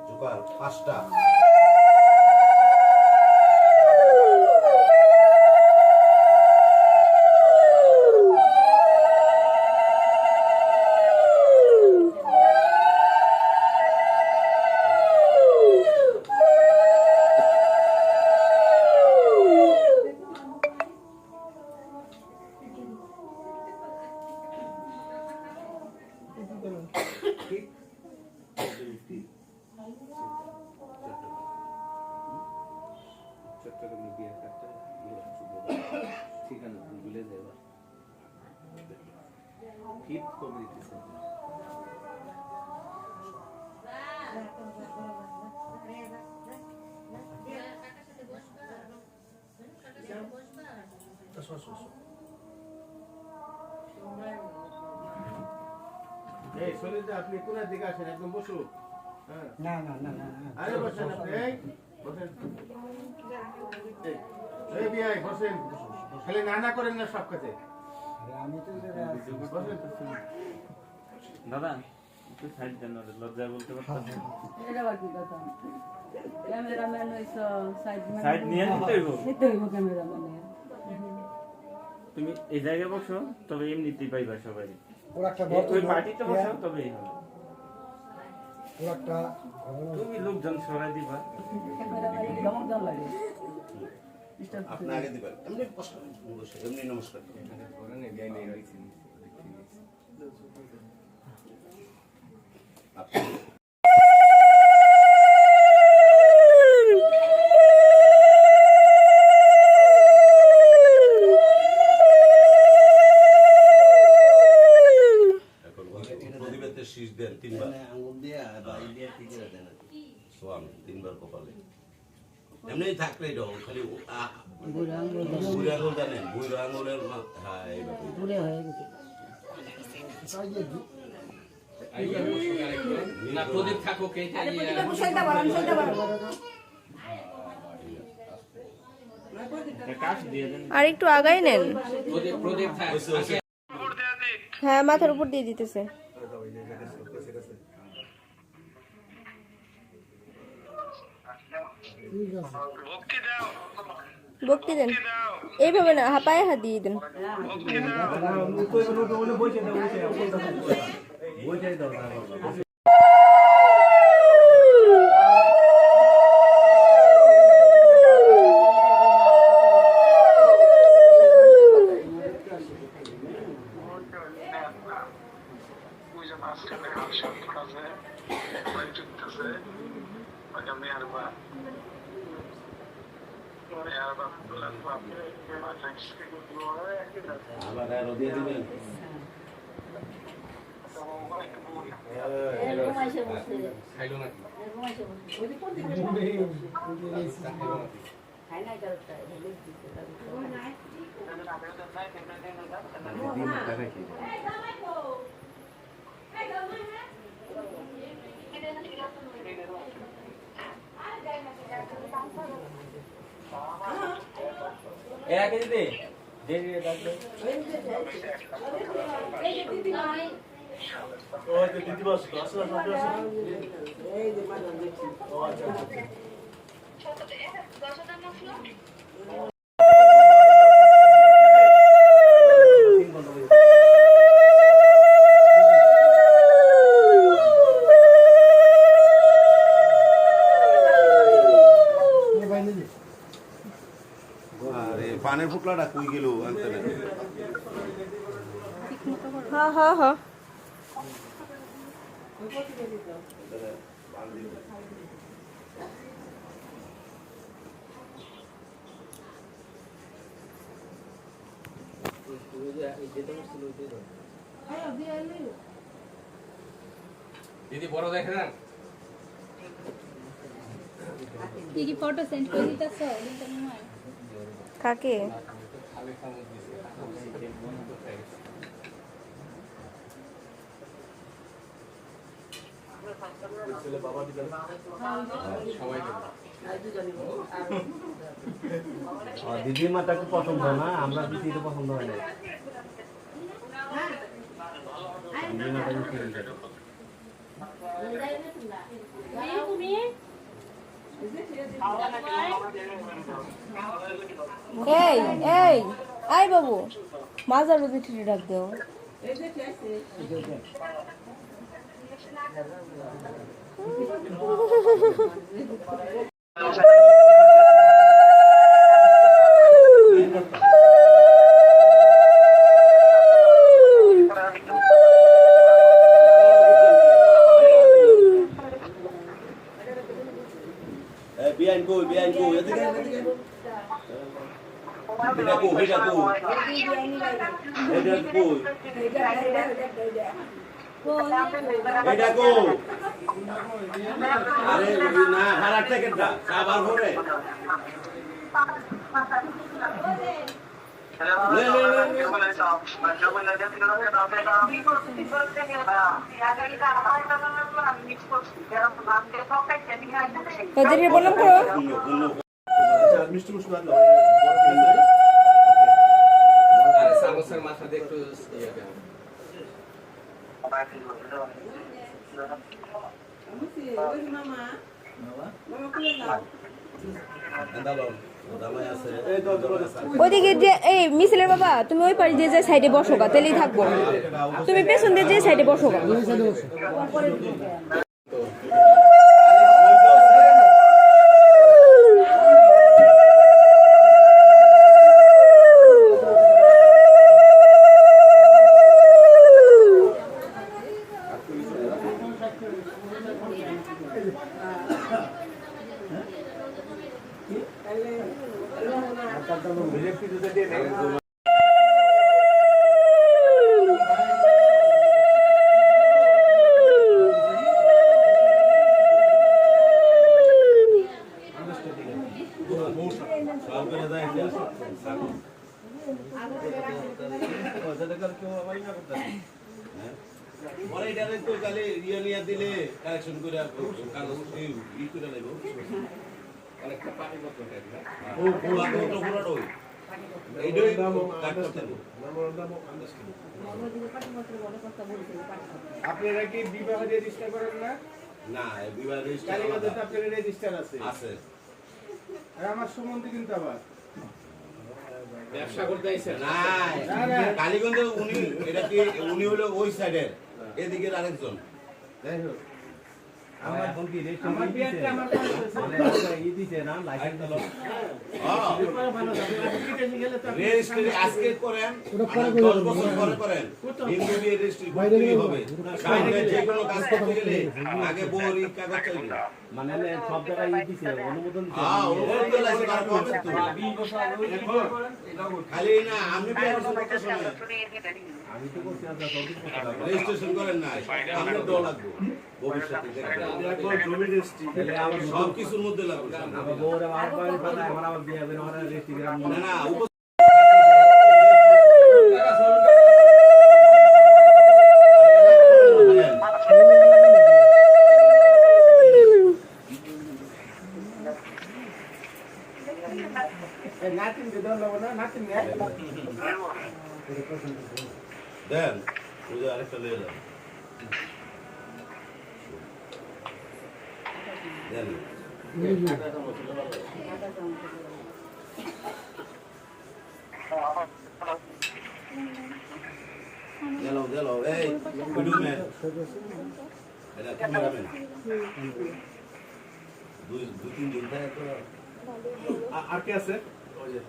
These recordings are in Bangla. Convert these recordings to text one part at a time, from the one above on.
জোকার 5টা আপনি কোন দিকে আসেন একদম বসুন না না না না আরে বসেন আপনি বসেন এই বিয়াই বসেন খালি না করেন না সব কাছে আমি তো বসেন দাদা একটু সাইড দেন না লজ্জা বলতে পারছেন এটা বাকি কথা ক্যামেরাম্যান হইছো সাইড নিয়ে নিতে হইব ক্যামেরাম্যানের তুমি এই জায়গায় বসো তবে এমনিতেই পাইবা সবাই ওর একটা ওই পার্টিতে বসো তবেই হবে ওর একটা তুমি লোকজন সরাই দিবা নমস্কার লাগে আপনি আগে দিবেন এমনি বসো এমনি নমস্কার করেন এই গায় নেই রইছি আপনি শীষ দেন 3 বার আঙ্গুল দিয়ে বা ইলিয়া ঠিক করে দেন সোয়াম 3 বার কপালে এমনি থাকলে দাও খালি বুড়া আঙ্গুল দেন বুড়া আঙ্গুলের হ্যাঁ এইভাবে বুড়া হয়ে গেছে না প্রদীপ থাকো কে আর একটু আগাই নেন প্রদীপ হ্যাঁ মাথার উপর দিয়ে দিতেছে ভক্তি দেন এইভাবে না হাঁপায়ে হাত দিয়ে দেন আবার আর দিয়ে দিবেন খাইলো না খাই না করতে আগে দিদি দেরি লাগবে ও তো দিদি বস আসলে সব আছে এই যে মানে দেখছি ও আচ্ছা পানের ফুকলাটা কই গেল আনতে না হ্যাঁ হ্যাঁ হ্যাঁ দিদি বড় দেখে না কি ফটো সেন্ড করে দিতেছো কাকে সবাই দেবে। দিদির মাটা খুব পছন্দ না, আমরা দিদি তো পছন্দ হয় না। দিদির মাটা খুব এই এই আই বাবু মাজার রোদে ঠিকই ডাক দেও বিয়ান কো এদিকে এটা কো এটা কো আরে না হারার টিকেটটা আবার ঘুরে ওদের বললাম করো মিষ্টি মুষ্টি বাদ আর সামোসার মাথা দিয়ে একটু ইয়ে দেন। ওইদিকে যে এই মিছিলের বাবা তুমি ওই পাশে দিয়ে যে সাইডে বসো গা তাহলেই থাকবো তুমি পেছন দিয়ে যে সাইডে বসো গা দিলে কালেকশন করে কাগজ ই করে নেব অনেকটা পানি মতো দেন না? ও পুরো এইটাই কাট করতে হবে আপনারা কি বিবাহ রেজিস্টার করেন না? না বিবাহ রেজিস্টার কালীগঞ্জে তো আপনার রেজিস্টার আছে। আছে আর আমার সম্বন্ধে কিন্তু আবার ব্যবসা করতে আইছেন? না কালীগঞ্জে উনি এটা কি উনি হলো ওই সাইডের এদিকে আরেকজন যাই হোক আমার এখন কি আমার বিয়ারটা আমার কাছে মানে ই দিছে না লাইসেন্স হলো ভালো যাবে বিদেশে গেলে তো রেজিস্ট্রি আজকে করেন 10 বছর পরে করেন হিন্দু বিয়ে রেজিস্ট্রি করতেই হবে বাইরে যে কোনো কাজ করতে গেলে আগে বউর ই কাগজ চাইবে মানে সব জায়গায় ই দিছে অনুমোদন দিছে হ্যাঁ অনুমোদন দিলে আছে তার কবে তো খালি না আমি বিয়ে করতে সময় আমি তো করছি না সবকিছু করতে লাগবে রেজিস্ট্রেশন করেন না আমরা দেওয়া লাগবে ভবিষ্যতে জমি রেজিস্ট্রি তাহলে আমার সব কিছুর মধ্যে লাগবে আমার বউরে আমার বাড়ি পাতা আমার বিয়ে হবে না আমার রেজিস্ট্রি গ্রাম না না নাতিন দিতে হলো না নাতিন দেন পূজা আরেকটা নিয়ে যান দেন গেল এই ভিডিও ম্যান এটা ক্যামেরাম্যান দুই তিন দিন থাকে তো আর কে আছে ওই যে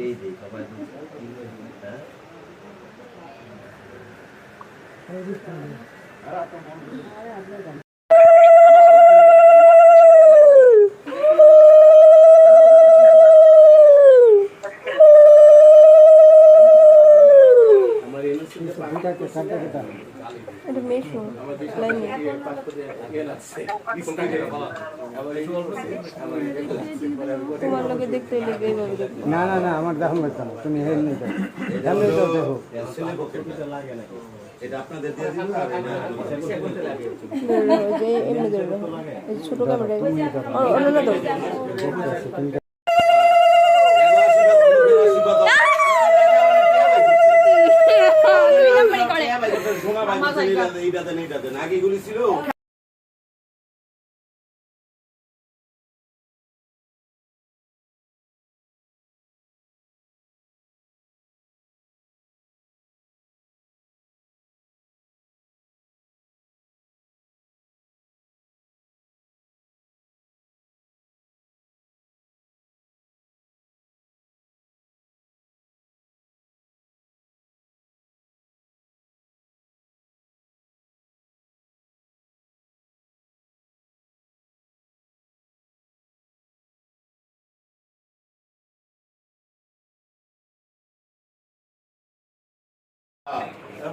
এই সবাই হ্যাঁ এটা মেশো লাইনে তোমার লোকে দেখতে লেগে এইভাবে দেখো। না না না আমার দেখান লাগছে না তুমি হেল নেই দেখো দেখো এটা আপনাদের দিয়ে দিব আর এটা ধরে রাখো, যে এমনি ধরে রাখো। এই ছোট ক্যামেরা অন্য না তো সোনা ভাই এইটাতে নাকি গুলি ছিল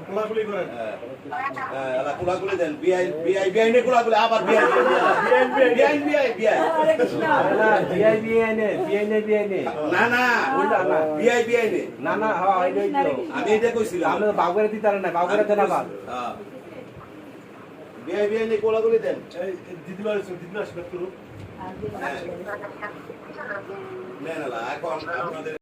কোলাকুলি করেন কোলাগুলি দেন বিআই নে কোলাগুলি আবার বিআই না না বিআই নে না না হ্যাঁ এই তো আমি এটা কইছিলাম আমরা বাগুরে দিতে না বাগুরে দেন আবার বিআই নে কোলাগুলি দেন দিদিবার আশীর্বাদ করুন না না এখন আপনাদের